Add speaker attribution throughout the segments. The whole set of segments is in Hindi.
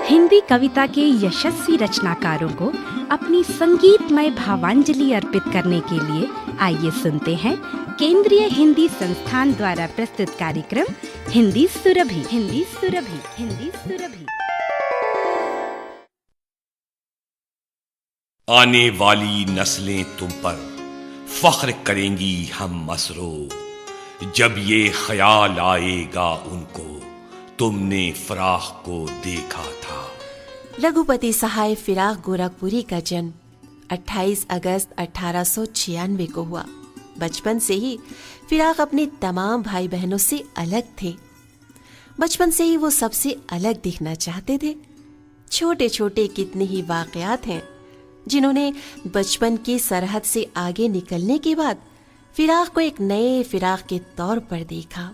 Speaker 1: हिंदी कविता के यशस्वी रचनाकारों को अपनी संगीतमय भावांजलि अर्पित करने के लिए आइए सुनते हैं केंद्रीय हिंदी संस्थान द्वारा प्रस्तुत कार्यक्रम हिंदी सुरभि। हिंदी सुरभि। हिंदी सुरभि।
Speaker 2: आने वाली नस्लें तुम पर फख्र करेंगी हम मसरो, जब ये ख्याल आएगा उनको तुमने फिराक को देखा था।
Speaker 3: रघुपति सहाय फिराक गोरखपुरी का जन्म 28 अगस्त 1896 को हुआ। बचपन से ही फिराक अपने तमाम भाई बहनों से अलग थे। बचपन से ही वो सबसे अलग दिखना चाहते थे। छोटे छोटे कितने ही वाकयात हैं जिन्होंने बचपन की सरहद से आगे निकलने के बाद फिराक को एक नए फिराक के तौर पर देखा।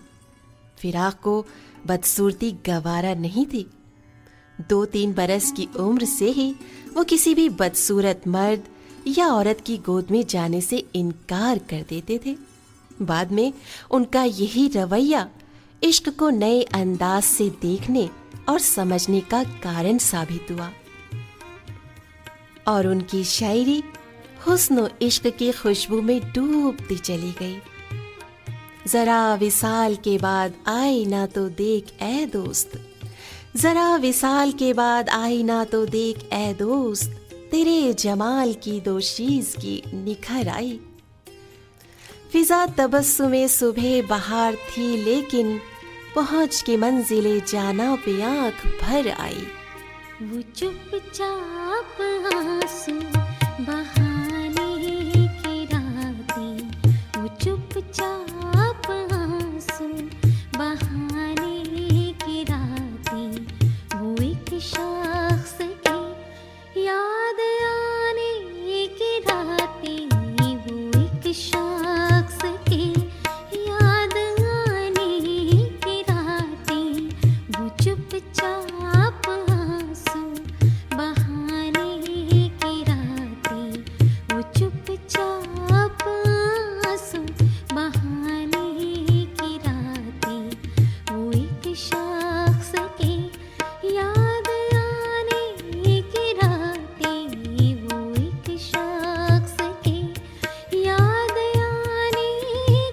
Speaker 3: फिराक को बदसूरती गवारा नहीं थी। 2-3 बरस की उम्र से ही वो किसी भी बदसूरत मर्द या औरत की गोद में जाने से इनकार कर देते थे। बाद में उनका यही रवैया इश्क को नए अंदाज से देखने और समझने का कारण साबित हुआ और उनकी शायरी हुस्न इश्क की खुशबू में डूबती चली गई। जरा विसाल के बाद आईना तो देख ए दोस्त, जरा विसाल के बाद आईना तो देख ए दोस्त, तेरे जमाल की दोशीज की निखर आई। फिजा तबस्सुमे सुबह बहार थी लेकिन पहुंच के मंजिले जाना पे आंख भर आई।
Speaker 4: वो चुपचाप आंसू बहाने की रातें, वो चुपचाप आंसू बहाने की रातें, वो एक शख्स की याद आने की रातें, वो एक शख्स की याद आने की रातें, वो चुपचाप आंसू बहाने की रातें, वो चुपचाप आंसू बहाने की रातें, वो एक शख्स की याद आने की रातें, वो एक शख्स की याद आने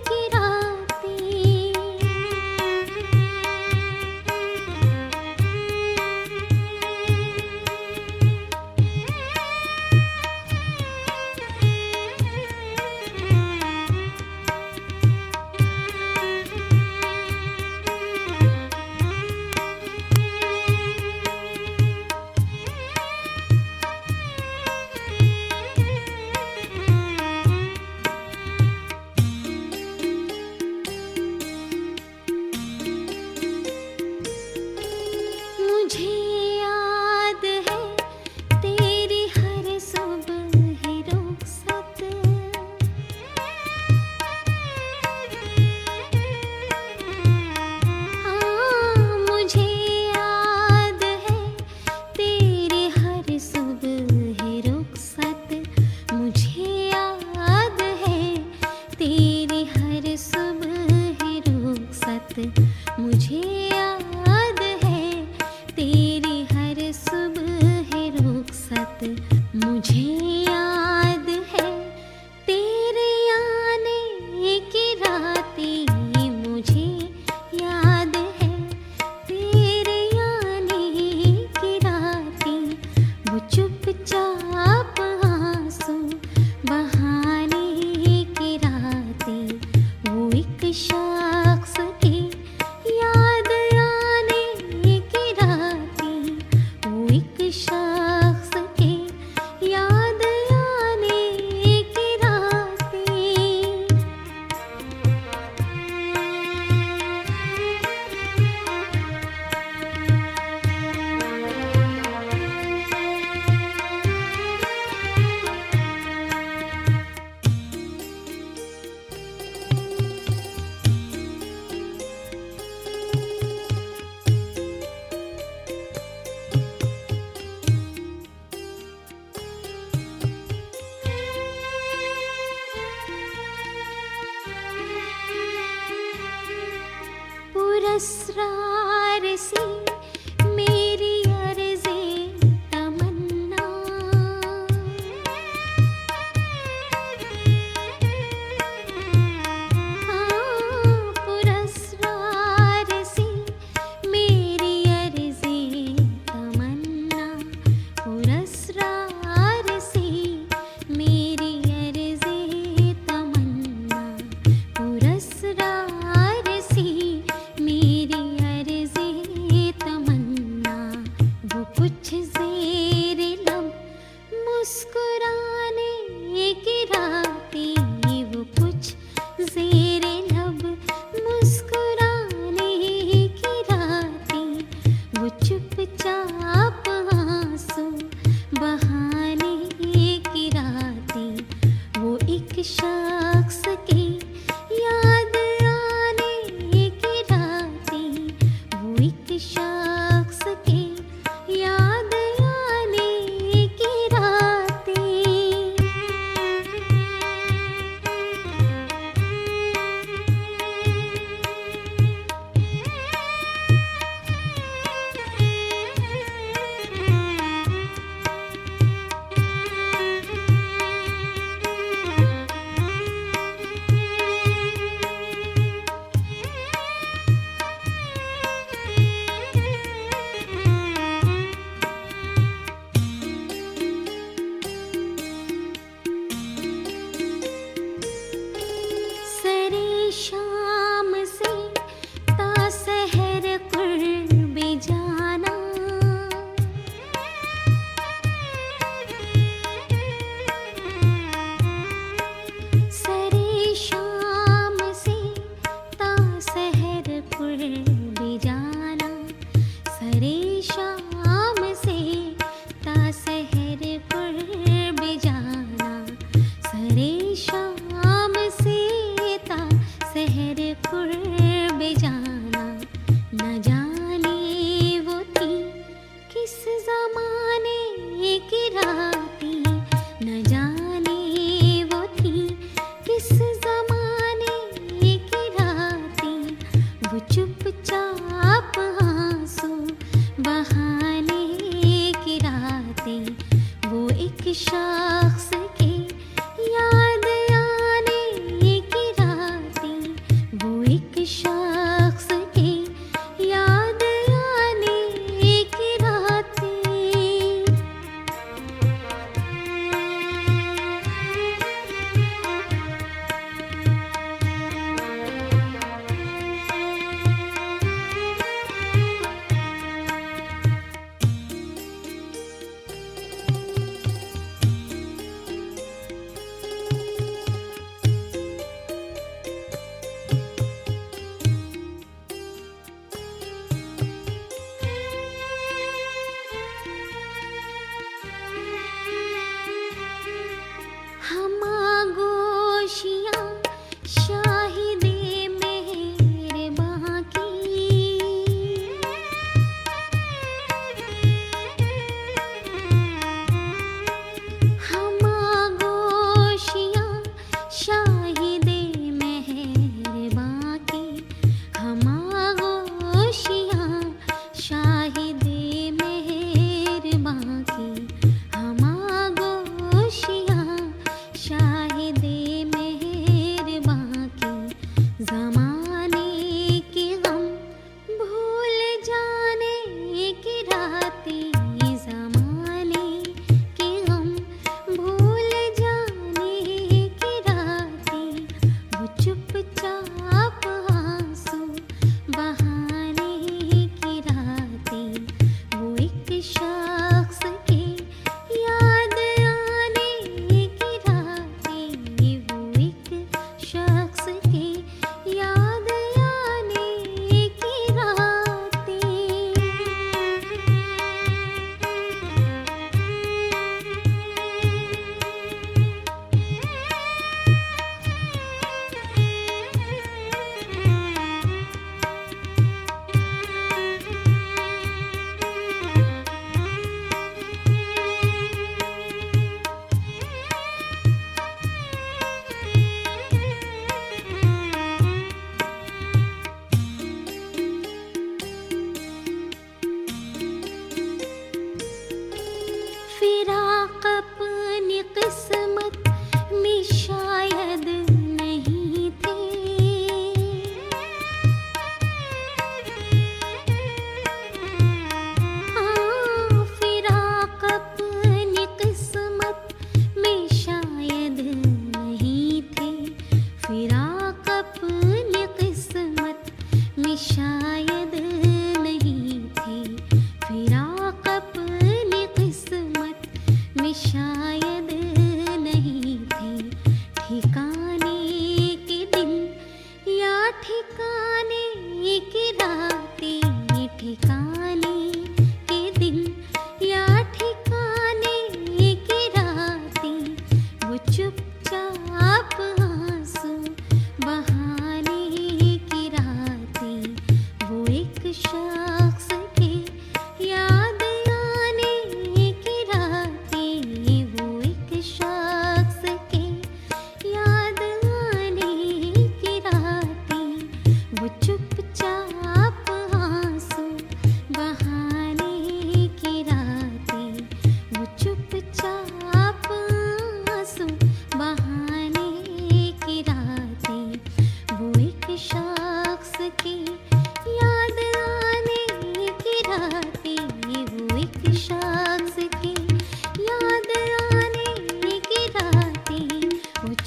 Speaker 4: की रातें। मुझे याद है तेरी हर सुबह रुखसत, हाँ मुझे याद है तेरी हर सुबह रुखसत, मुझे याद है तेरी हर सुबह रुखसत, मुझे याद है तेरी हर सुबह रुखसत, मुझे याद है तेरे आने की रातें, मुझे याद है तेरे आने की रातें, वो चुपचाप आंसू बहाने की रातें, वो एक शख्स की याद आने की रातें, वो एक शख्स की याद आने की रातें। पुरस्कार से मेरी अर्ज़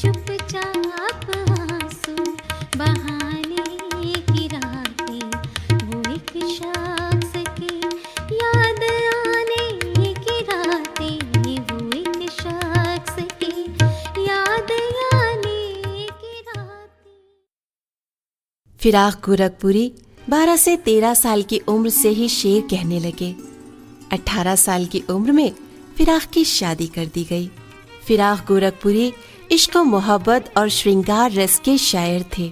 Speaker 4: चुपचाप आंसू बहाने की रातें, वो एक शख्स की याद आने की रातें, वो एक शख्स की याद आने की रातें।
Speaker 3: फिराक गोरखपुरी 12 से 13 साल की उम्र से ही शेर कहने लगे। 18 साल की उम्र में फिराक की शादी कर दी गई। फिराक गोरखपुरी इश्क, मोहब्बत और श्रृंगार रस के शायर थे।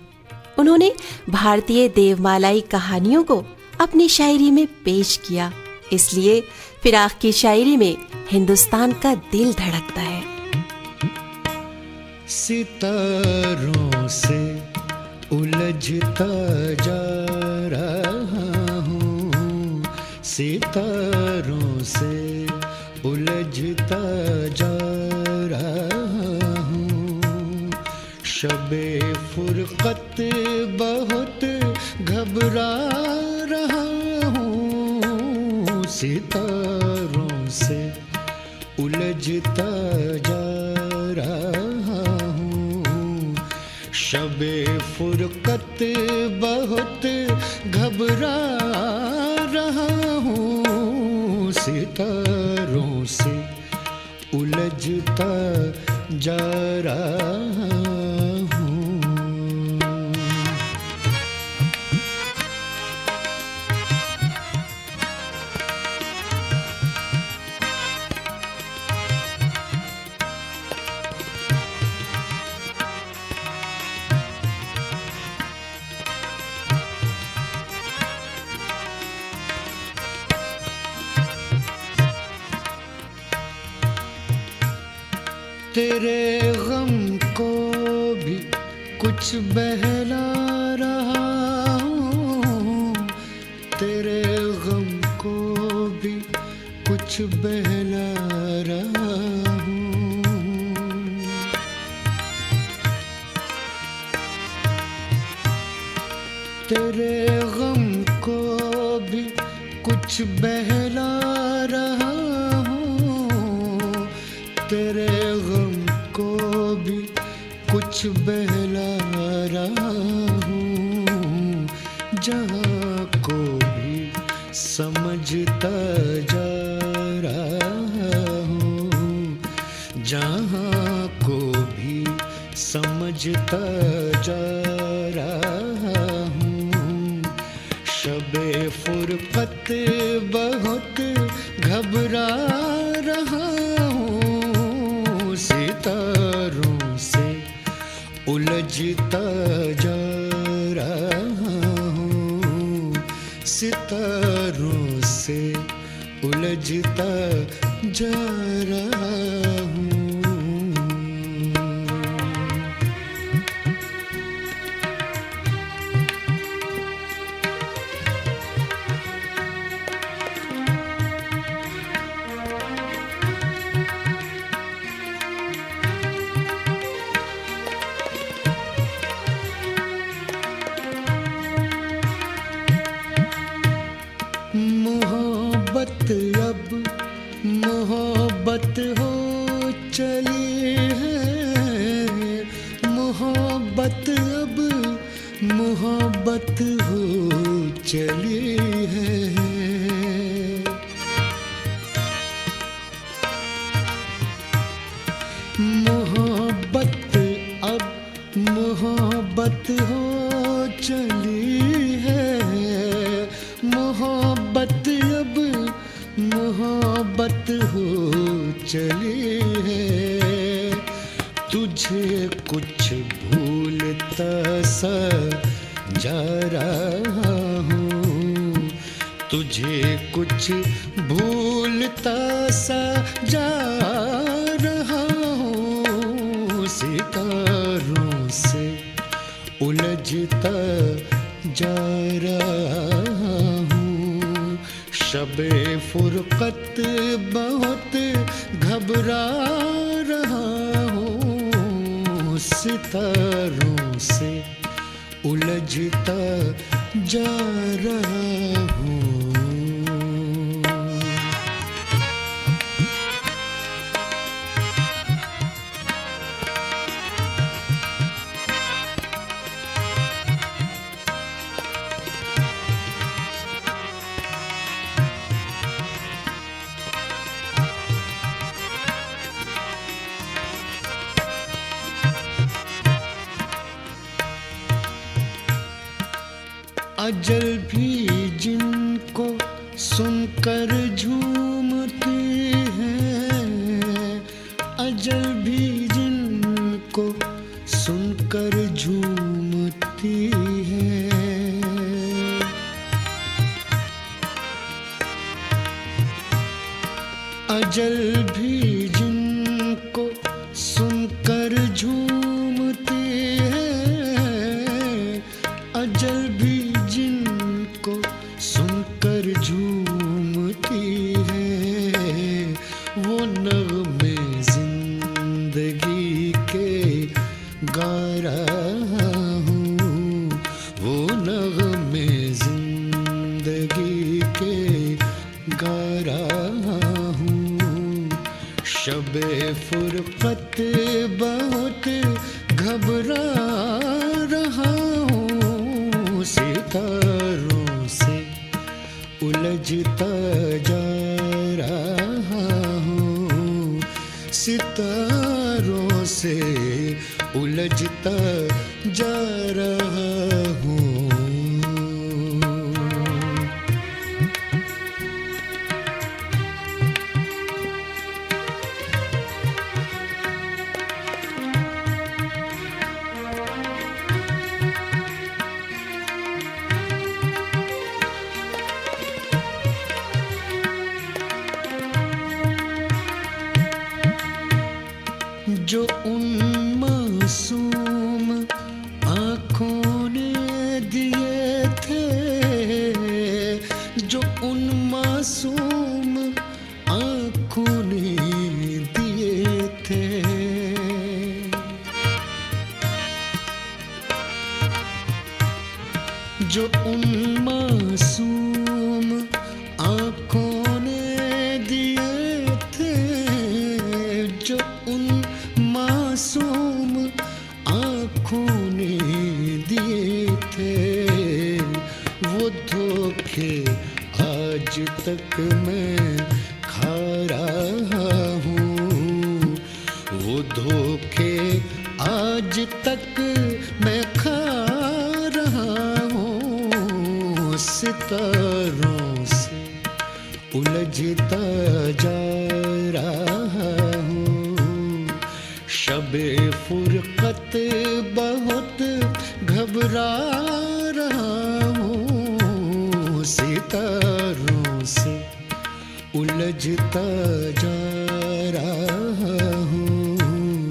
Speaker 3: उन्होंने भारतीय देवमालाई कहानियों को अपनी शायरी में पेश किया, इसलिए फिराक की शायरी में हिंदुस्तान का दिल धड़कता है।
Speaker 5: सितारों से उलझता जा रहा हूँ, सितारों से उलझता जा रहा हूँ, शबे फुरकत बहुत घबरा रहा हूँ, सितारों से उलझता जा रहा हूँ, शबे फुरकत बहुत घबरा रहा हूँ, सितारों से उलझता जा रहा हूँ। तेरे गम को भी कुछ बहला रहा हूँ, तेरे गम को भी कुछ बहला रहा हूँ, तेरे गम को भी कुछ बहला रहा हूँ, तेरे गम को भी कुछ बहला रहा हूँ, जहाँ को भी समझता जा रहा हूँ, जहाँ को भी समझता जा रहा हूँ, शबे फुरकत बहुत घबरा रहा हूँ, सितारों से उलझता जा रहा हूँ, सितारों से उलझता जा रहा हूँ। मोहब्बत अब मोहब्बत हो चली है, मोहब्बत अब मोहब्बत हो चली है, मोहब्बत अब मोहब्बत हो चली है, मोहब्बत अब मोहब्बत हो चली है, तुझे कुछ भूलता सा जा रहा हूँ, तुझे कुछ भूलता सा जा रहा हूँ, सितारों से उलझता जा रहा हूँ, शबे फुरकत बहुत घबरा रहा हूँ, सितारों से उलझता जा रहा हूँ। अजल भी जिनको सुनकर झूमती है, अजल भी जिनको सुनकर झूमती है। अजल भी जिनको सुनकर झूमती है, अजल भी जिनको सुनकर झूमती है, वो नग़्मे जिंदगी के गा रहा हूँ, वो नग़्मे जिंदगी के गा रहा हूँ। शबे फुरक़त बहुत घबरा रहा हूँ, सितारों से उलझता जा रहा हूँ, सितारों से उलझता जा रहा हूँ। जो उन मासूम आँखों ने दिए थे, जो उन मासूम आँखों ने दिए थे, जो उन मासूम आँखों ने दिए थे, जो उन मासूम आँखों ने दिए थे, वो धोखे आज तक मैं खा रहा हूँ, वो धोखे आज तक मैं खा रहा हूँ। सितारों से उलझता जा रहा हूँ, शबे फुरक़त बहुत घबरा रहा हूँ, सितारों से उलझता जा रहा हूँ,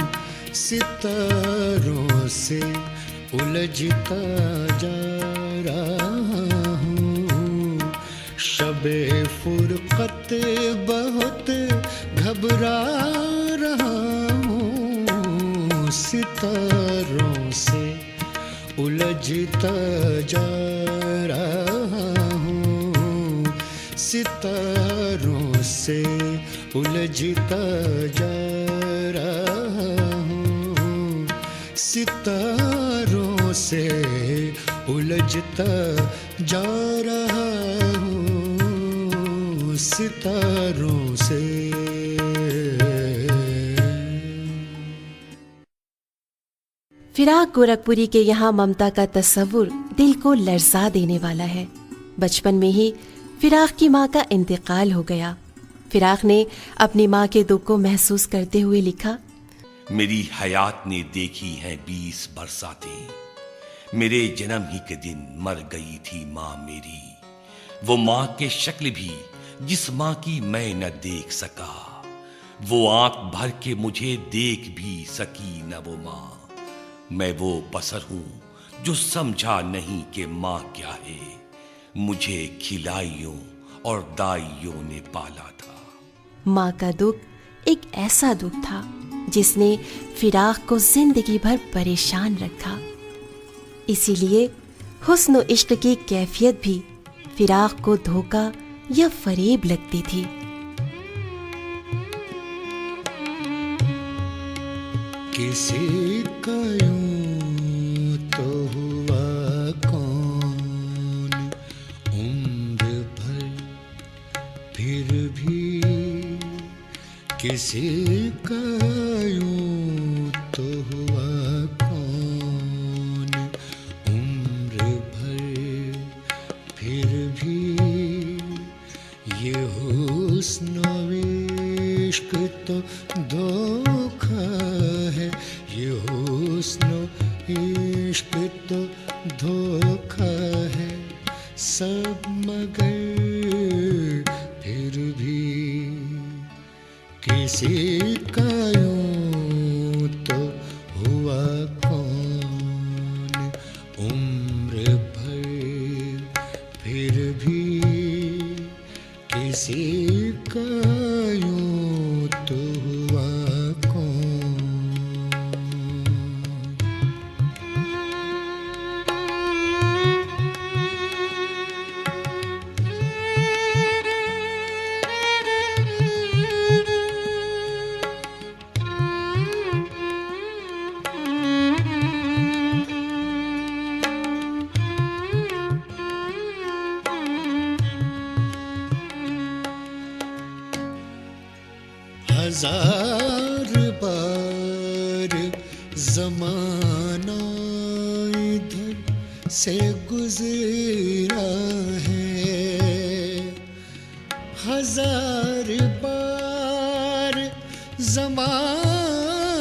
Speaker 5: सितारों से उलझता जा रहा हूँ। शबे फुरक़त बहुत घबरा रहा हूँ, सितारों से उलझता जा रहा हूँ, सितारों से उलझता जा रहा हूँ, सितारों से उलझता जा रहा हूँ, सितारों से।
Speaker 3: फिराक गोरखपुरी के यहाँ ममता का तस्वुर दिल को लर्जा देने वाला है। बचपन में ही फिराक की माँ का इंतकाल हो गया। फिराक ने अपनी माँ के दुख को महसूस करते हुए लिखा,
Speaker 2: मेरी हयात ने देखी हैं 20 बरसातें, मेरे जन्म ही के दिन मर गई थी माँ मेरी, वो माँ के शक्ल भी जिस माँ की मैं न देख सका, वो आंख भर के मुझे देख भी सकी न वो माँ। मैं वो बसर हूँ जो समझा नहीं कि माँ क्या है, मुझे खिलाइयों और दाइयों ने पाला था।
Speaker 3: माँ का दुख एक ऐसा दुख था जिसने फिराक को जिंदगी भर परेशान रखा। इसीलिए हुस्न और इश्क की कैफियत भी फिराक को धोखा या फरेब लगती थी।
Speaker 5: किसी का यूं तो हुआ कौन उम्र भर, फिर भी किसी का यूं तो हुआ कौन उम्र भर, हुस्न इश्क तो धोखा है सब, मगर फिर भी किसी का यूं तो हुआ कौन उम्र भर, फिर भी किसी का यूं तो हुआ कौन। हजार बार जमाना इधर से गुजरा है, हजार बार जमाना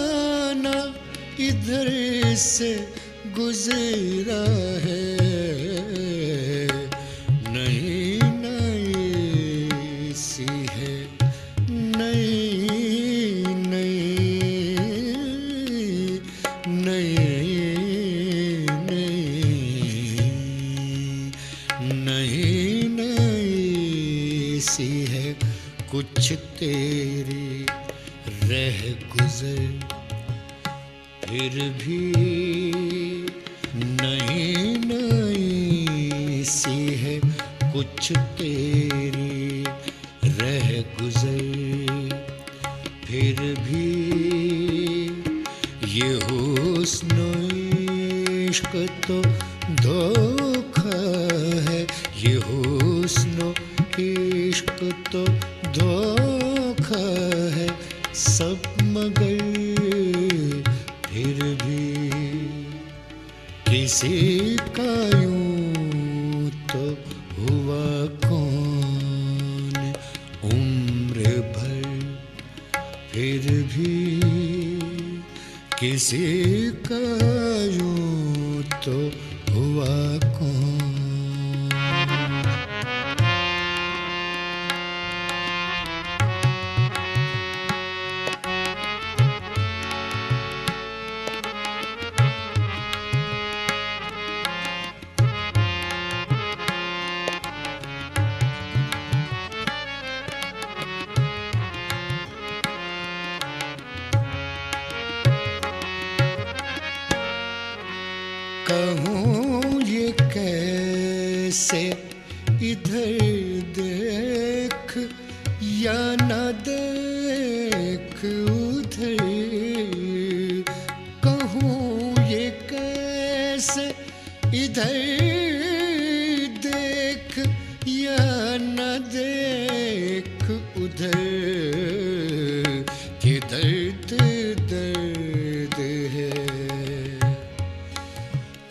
Speaker 5: इधर से गुजरा है, नई नई सी है, नई नई नई नई नई सी है कुछ तेरी रह गुजर, फिर भी नई नई सी है कुछ तेरी रह गुजर, फिर भी ये हुस्न इश्क तो धोखा है, ये हुस्न इश्क तो धोखा है सब, मगर फिर भी किसी का यूं तो हुआ कौन उम्र भर, फिर भी किसी का यूं तो हुआ कौन। कहूँ ये कैसे इधर देख या न देख उधर, कहूँ ये कैसे इधर देख या न देख उधर, कि दर्द दर्द है,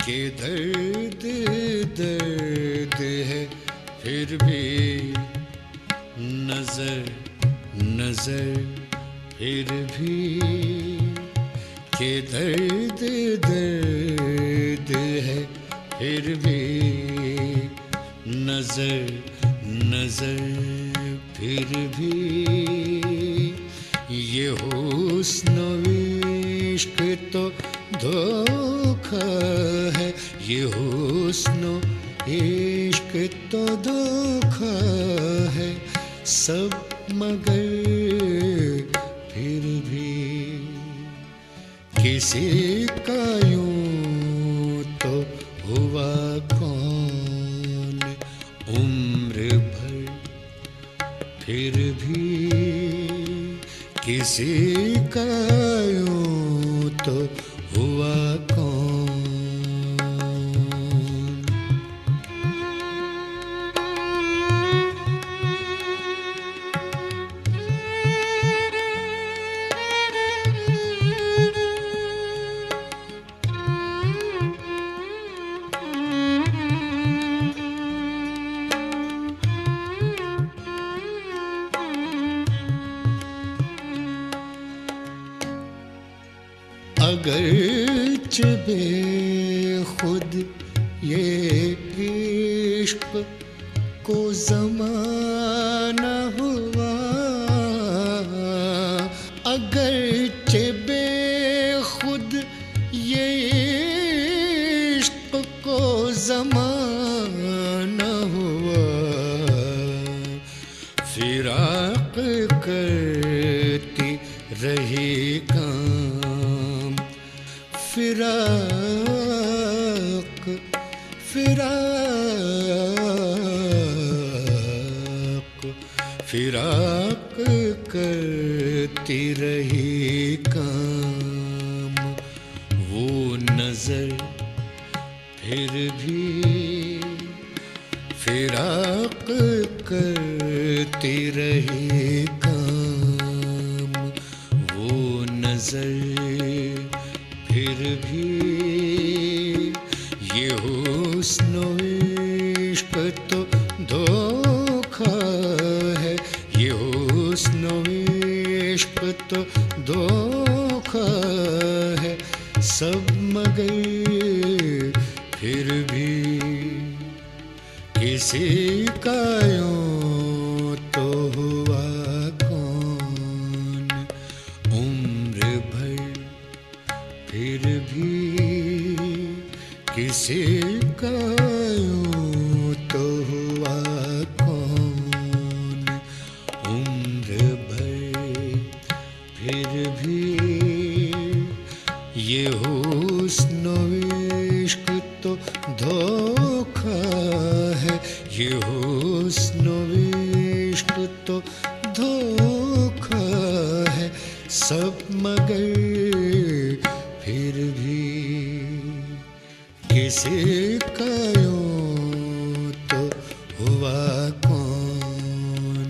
Speaker 5: कि दर्द दर्द है, फिर भी नजर नजर, फिर भी कि दर्द दर्द है, फिर भी नजर नजर, फिर भी ये हुस्न इश्क तो धोखा है, ये हुस्न इश्क तो धोखा है सब, मगर फिर भी किसी का यूं तो हुआ कौन उम्र भर, फिर भी किसी का यूं तो हुआ कौन। अगर बेखुद ये इश्क को ज़माना हुआ, अगरचे बेखुद ये इश्क को ज़माना हुआ, फिराक करती रही काम, फिराक फिराक फिराक करती रही काम। वो नजर फिर भी फिराक करती रही काम, वो नजर फिर भी ये हुस्न इश्क तो धोखा है, ये हुस्न इश्क तो धोखा है सब, मगर फिर भी किसी का यूं तो हुआ कौन, उम्र भर फिर भी किसी का यूं तो हुआ कौन, उम्र भर फिर भी ये हुस्न इश्क तो धोखा है, ये हुस्न इश्क तो धोखा है सब, मगर फिर भी किसी का यूं तो हुआ कौन,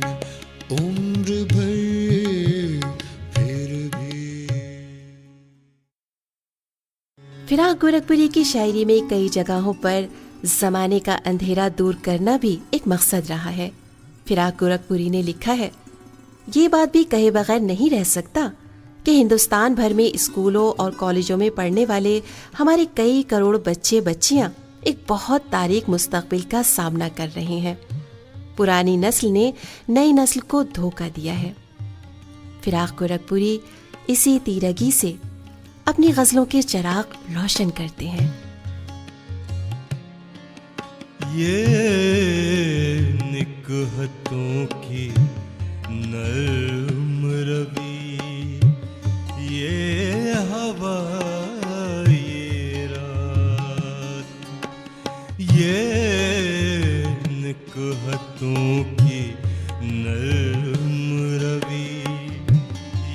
Speaker 5: उम्र भर फिर भी।
Speaker 3: फिराक गोरखपुरी की शायरी में कई जगहों पर ज़माने का अंधेरा दूर करना भी एक मकसद रहा है। फिराक गोरखपुरी ने लिखा है, ये बात भी कहे बगैर नहीं रह सकता कि हिंदुस्तान भर में स्कूलों और कॉलेजों में पढ़ने वाले हमारे कई करोड़ बच्चे बच्चियां एक बहुत तारीक मुस्तकबिल का सामना कर रहे हैं। पुरानी नस्ल ने नई नस्ल को धोखा दिया है। फिराक गोरखपुरी इसी तीरगी से अपनी गजलों के चिराग रोशन करते हैं।
Speaker 6: ये निकहतों की नर्म रवि, ये हवा ये रात, ये निकहतों की नर्म रवि,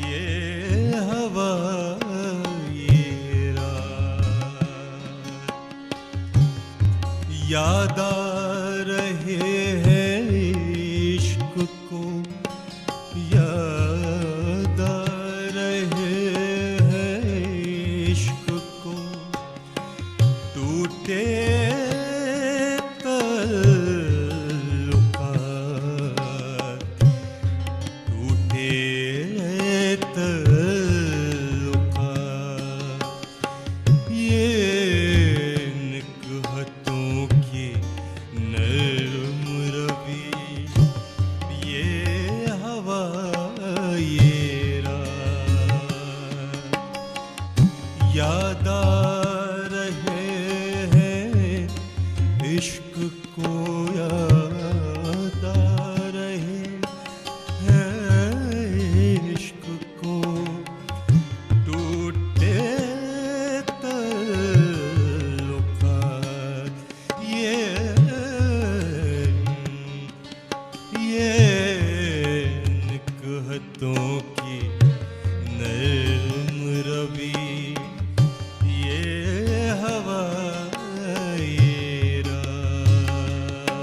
Speaker 6: ये हवा ये रात, याद आ रहे हैं इश्क को, याद आ रहे हैं इश्क को, टूटे तल्लुकात, टूटे तल्लुकात, ये निकहतों की नर्म रवि, ये हवा ये रात, याद आ रहे हैं इश्क को, याद आ रहे हैं इश्क को, टूटे तल्लुकात, ये निकहतों की नर्म रवि, ये हवा ये रात।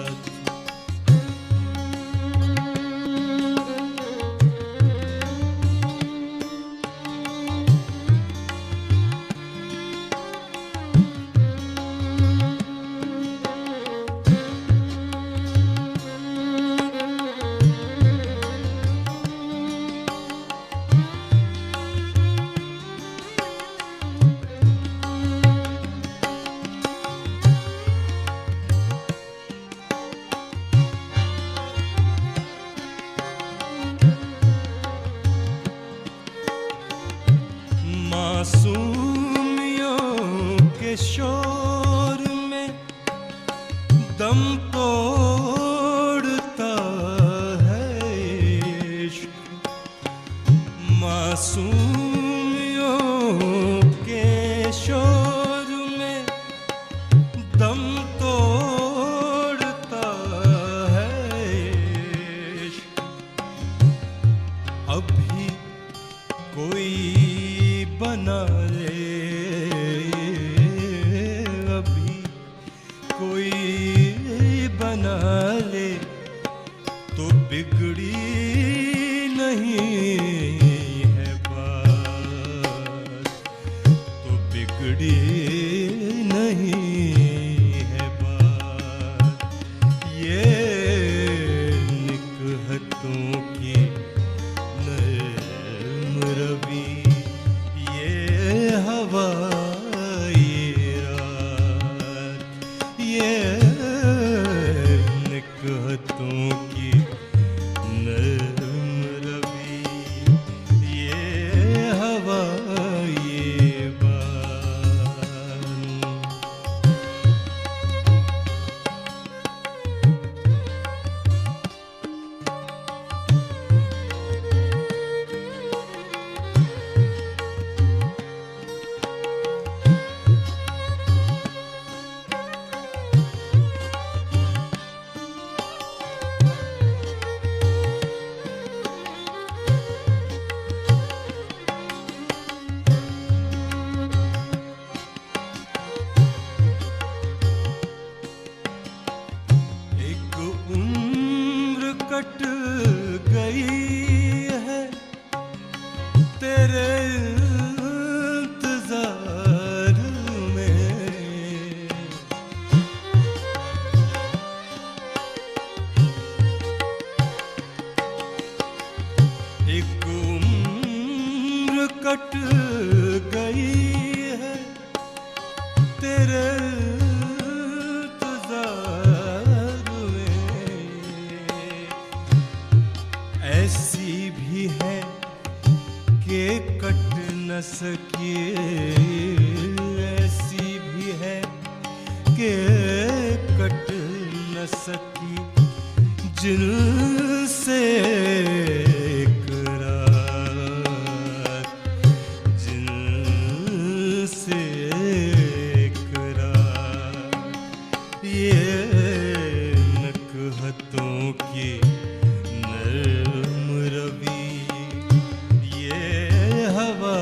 Speaker 6: बिगड़ी नहीं है बात। ये निकहतों की नरम रवि, ये हवा ये रात, ये निकहतों की नरम रवि, ये हवा ये बात। एक उम्र कट गई है तेरे इंतजार में। एक उम्र कट गई है तेरे इंतजार में। ऐसी भी है कि कट न सके, ऐसी भी है कि कट न सकी जिनसे एक रात, जिनसे एक रात। ये नकहतों की नरम रवि, ये हवा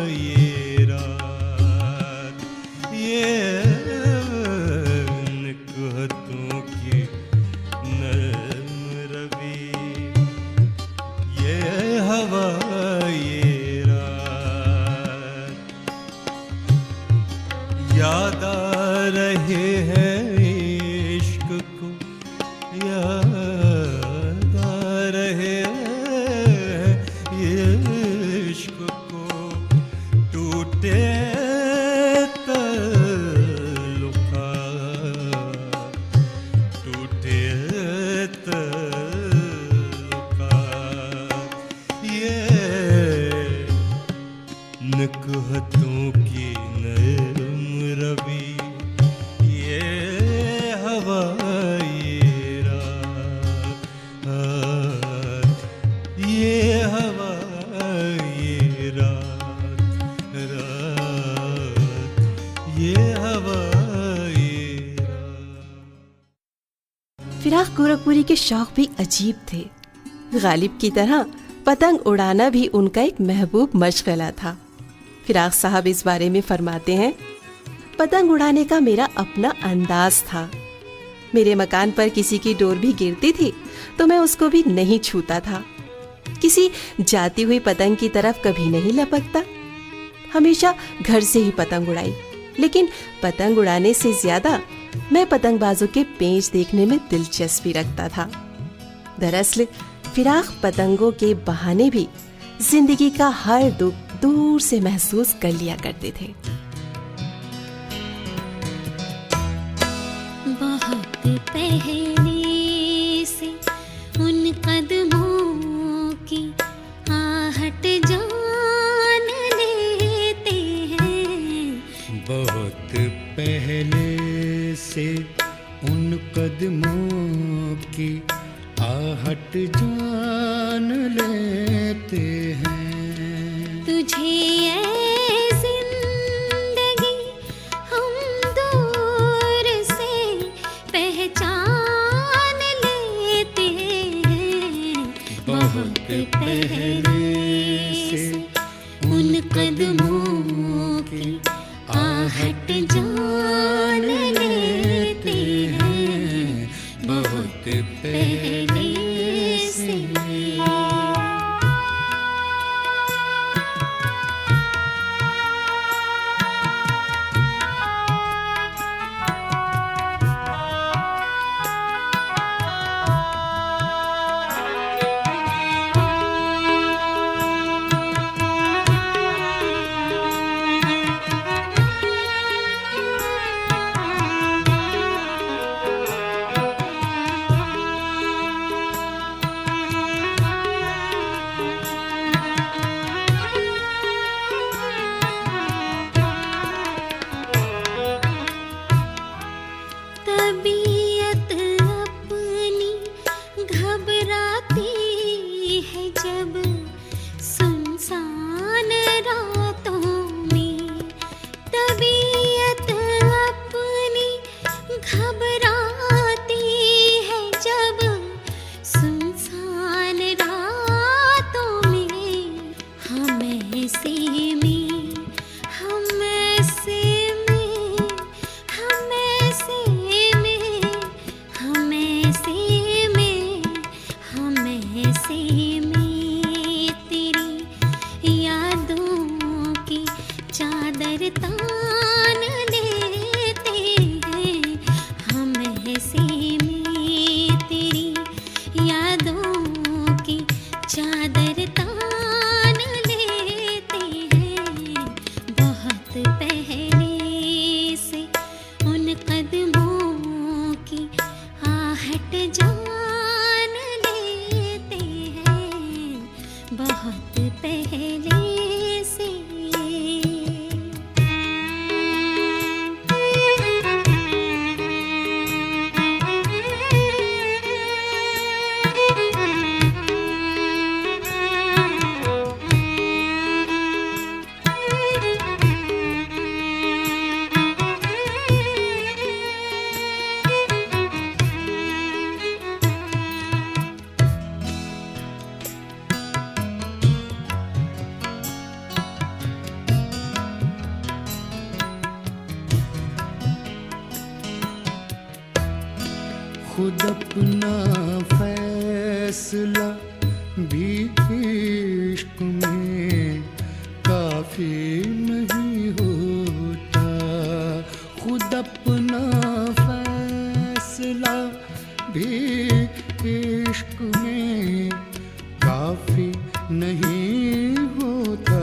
Speaker 6: ये रात, ये नकहतों की नरम रवि, ये हवा ये रात। याद आ रहे हैं इश्क को, याद आ रहे हैं ये इश्क को, टूटे ताल्लुकात, टूटे ताल्लुकात। ये नकहतों की नरम रवि, ये हवा ये रात, ये हवा ये रात, रात, ये हवा ये रात।
Speaker 3: फिराक गोरखपुरी के शौक भी अजीब थे। गालिब की तरह पतंग उड़ाना भी उनका एक महबूब मशगला था। फिराक साहब इस बारे में फरमाते हैं, पतंग उड़ाने का मेरा अपना अंदाज था। मेरे मकान पर किसी की डोर भी गिरती थी तो मैं उसको भी नहीं छूता था। किसी जाती हुई पतंग की तरफ कभी नहीं लपकता। हमेशा घर से ही पतंग उड़ाई, लेकिन पतंग उड़ाने से ज्यादा मैं पतंगबाजों के पेंच देखने में दिलचस्पी रखता था। दरअसल फिराक पतंगों के बहाने भी जिंदगी का हर दुख दूर से महसूस कर लिया करते थे।
Speaker 4: बहुत पहले से उन कदमों की आहट जान लेते हैं।
Speaker 5: बहुत पहले से उन कदमों की आहट जान लेते हैं।
Speaker 4: तुझे ऐ जिंदगी हम दूर से पहचान लेते हैं। बहुत पहले से उन कदमों की आहट जान लेते हैं। बहुत पहले से। पर तान लेते हैं हम ऐसे में तेरी यादों की चादर तान लेते हैं बहुत पहले से उन कदमों की आहट जान लेते हैं बहुत पहले से।
Speaker 5: खुद अपना फैसला भी इश्क में काफी नहीं होता। खुद अपना फैसला भी इश्क में काफी नहीं होता।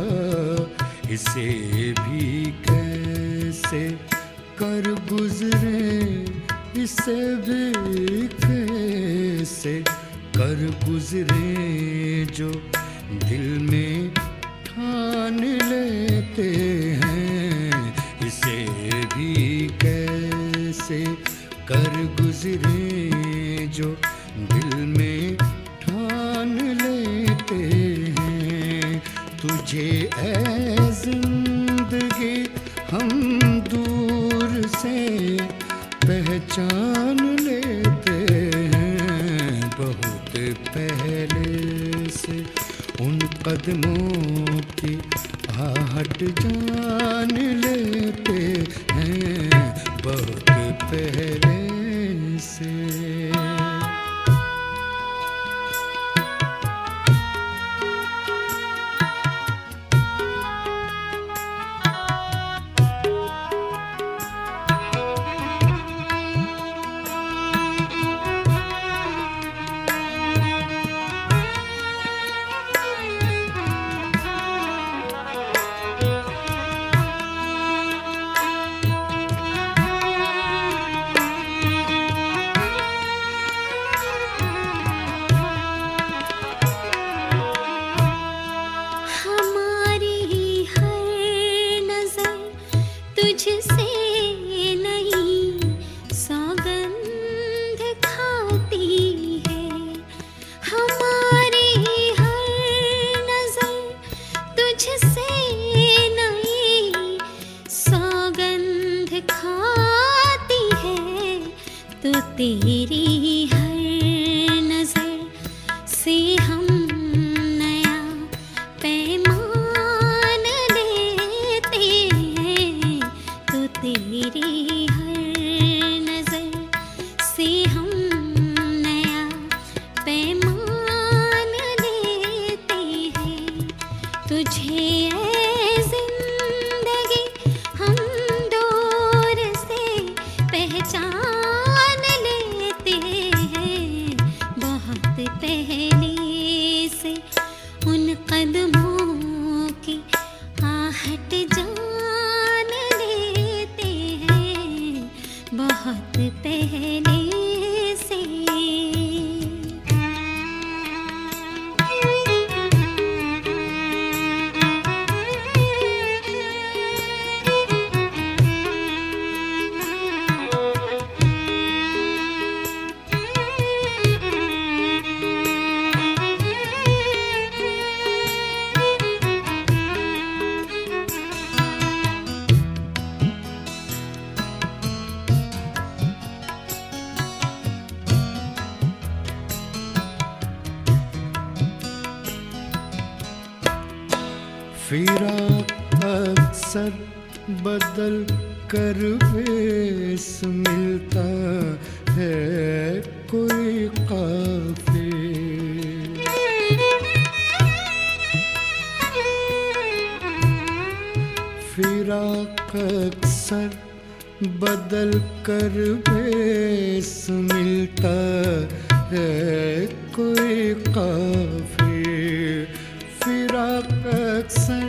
Speaker 5: इसे भी कैसे कर गुजरे, इसे भी कैसे कर गुजरे जो दिल में ठान लेते हैं। इसे भी कैसे कर गुजरे जो दिल में ठान लेते हैं। तुझे ऐ जिंदगी हम दूर से पहचान लेते हैं बहुत पहले से उन कदमों की आहट जान लेते हैं बहुत पहले से।
Speaker 4: तेरी हर नजर से हम नया पैमान लेते हैं। तो तेरी हर नजर से हम नया पैमान लेते हैं। तुझे ऐ जिंदगी हम दूर से पहचान पहले से उन कदमों की आहट जान लेते हैं बहुत पहले से।
Speaker 5: फिराक अक्सर बदल कर वेश मिलता है कोई काफिर। फिर फिराक अक्सर बदल कर भेस मिलता है कोई काफिर। फिराक अक्सर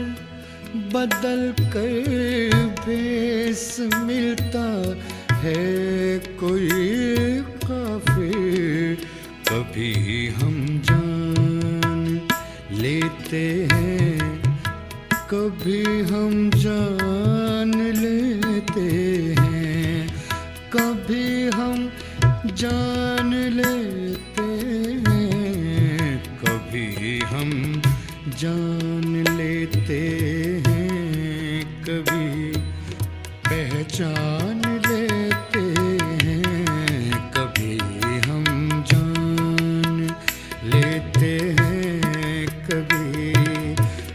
Speaker 5: बदल कर भेस मिलता है कोई काफिर। कभी हम जान लेते हैं, कभी हम जान लेते हैं, कभी हम जान लेते हैं, कभी हम जान लेते हैं, कभी पहचान लेते हैं, कभी हम जान लेते हैं, कभी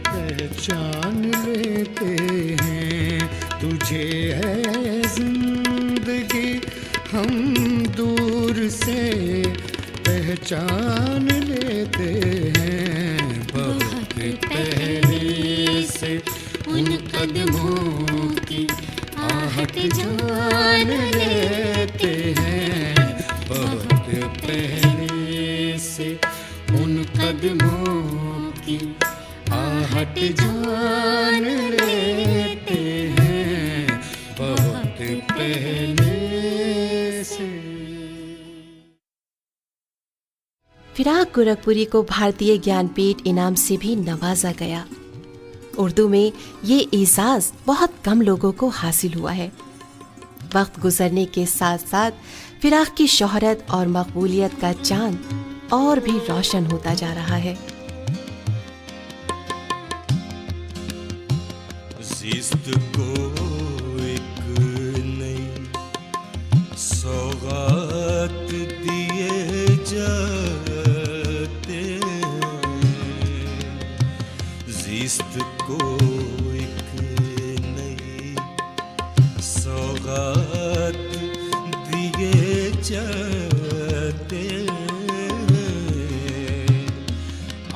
Speaker 5: पहचान लेते हैं। तुझे है जिंदगी हम दूर से पहचान लेते हैं। बहुत पहले से उन कदमों की आहट जान लेते हैं। बहुत पहले से उन कदमों की आहट जान लेते हैं। बहुत पहले से।
Speaker 3: फिराक गोरखपुरी को भारतीय ज्ञानपीठ इनाम से भी नवाजा गया। उर्दू में ये एजाज़ बहुत कम लोगों को हासिल हुआ है। वक्त गुजरने के साथ साथ फिराक की शोहरत और मकबूलियत का चांद और भी रोशन होता जा रहा है।
Speaker 6: जिस्त को एक नई सौगात दिए जाते हैं। जिस्त को एक नई सौगात दिए जाते हैं।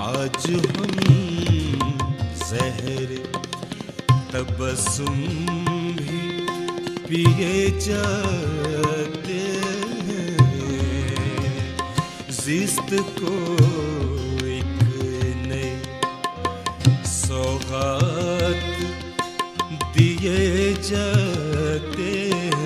Speaker 6: आज हम जहर तबस्सुम भी पिए जाते हैं। जिस्त को एक नई सौगात दिए जाते हैं।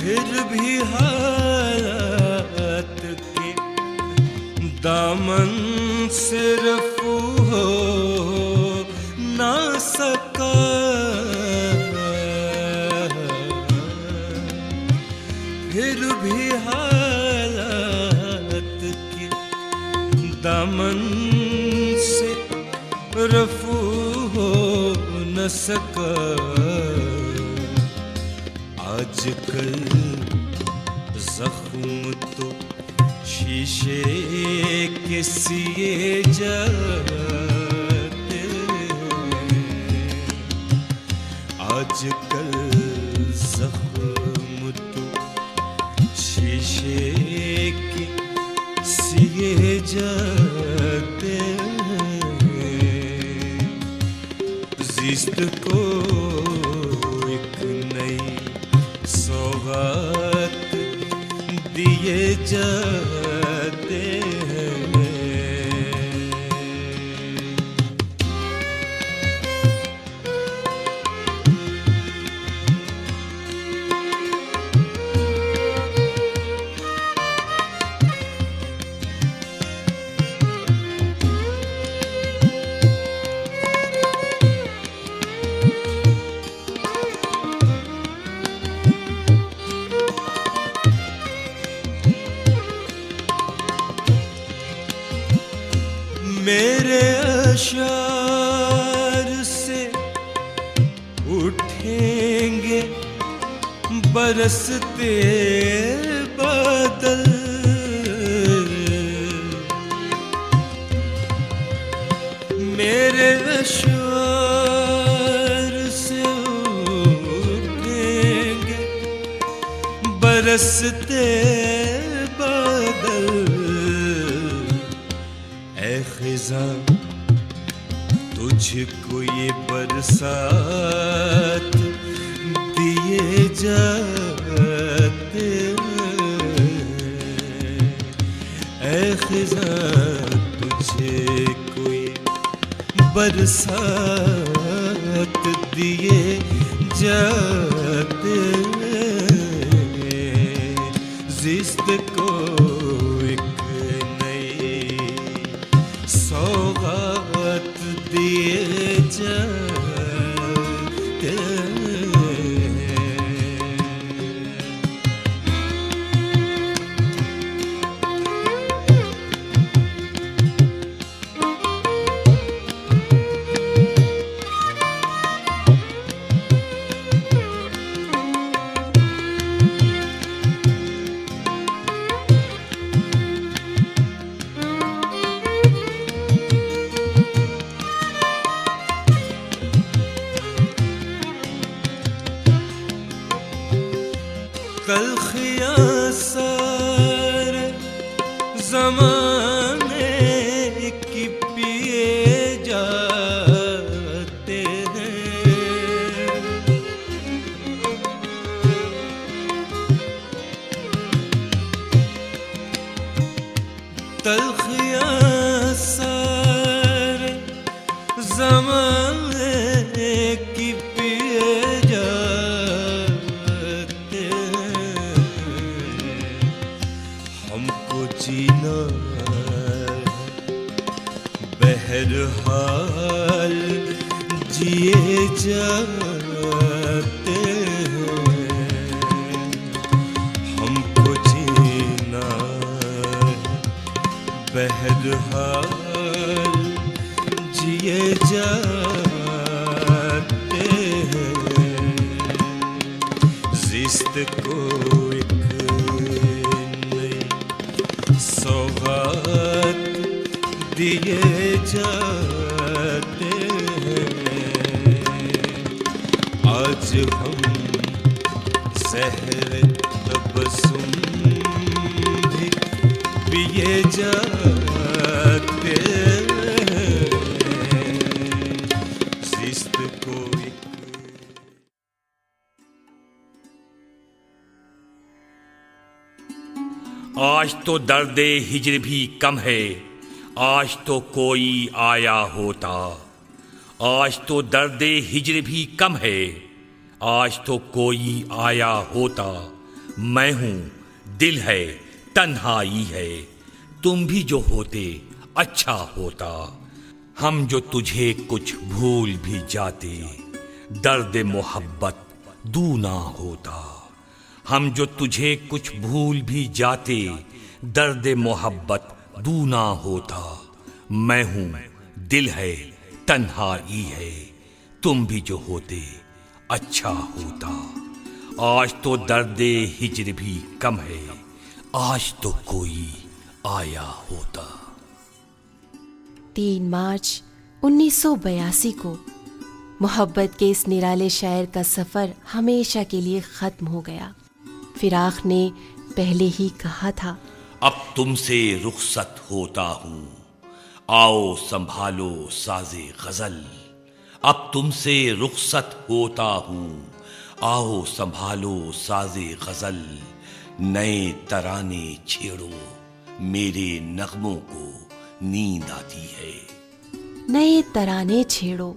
Speaker 6: फिर भी हालात के दामन से रफू हो ना सका। फिर भी हालात के दामन से रफू हो न सका। आजकल जख्म तो शीशे के सिए जाते हैं। आजकल जख्म तो शीशे के सिए जाते हैं। जिस्त को एक नई सौगात दिए जाते हैं। बरसते बादल मेरे अश्वार से उगेंगे, बरसते बादल ऐ खिज़ां तुझको ये बरसात दिए जाते ऐ खिज़ां तुझे कोई बरसात दिए जाते ज़िस्त को एक नई सौगात दिए जाते तलखियाँ सारे ज़माने की पिए जाते हैं, तलखियाँ सारे ज़माने की पिए जाते हमको जीना बहरहाल जिए जाते हमको जीना बहरहाल जिए जाते ज़िस्त को एक सौगात दिए जाते आज हम ज़हर तबस्सुम भी पिए जाते ज़िस्त को एक
Speaker 2: आज तो दर्दे हिज्र भी कम है, आज तो कोई आया होता। आज तो दर्दे हिज्र भी कम है, आज तो कोई आया होता। मैं हूँ, दिल है, तन्हाई है, तुम भी जो होते अच्छा होता। हम जो तुझे कुछ भूल भी जाते, दर्द मोहब्बत दूना होता। हम जो तुझे कुछ भूल भी जाते, दर्द मोहब्बत दूना होता। मैं हूँ, दिल है, तन्हाई है, तुम भी जो होते अच्छा होता। आज तो दर्दे हिज्र भी कम है, आज तो कोई आया होता।
Speaker 3: 3 मार्च 1982 को मोहब्बत के इस निराले शायर का सफ़र हमेशा के लिए ख़त्म हो गया। फिराक ने पहले ही कहा था,
Speaker 2: अब तुमसे रुखसत होता हूँ, आओ संभालो साज़े गज़ल। अब तुमसे रुखसत होता हूँ, आओ संभालो साज़े गज़ल। नए तराने छेड़ो, मेरे नगमों को नींद आती है।
Speaker 3: नए तराने छेड़ो,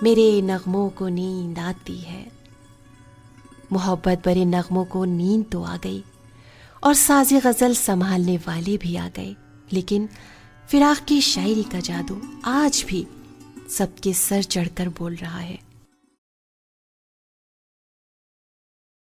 Speaker 3: मेरे नगमों को नींद आती है। मोहब्बत भरे नगमों को नींद तो आ गई और साज़े गज़ल संभालने वाले भी आ गए, लेकिन फिराक की शायरी का जादू आज भी सबके सर चढ़कर बोल रहा है।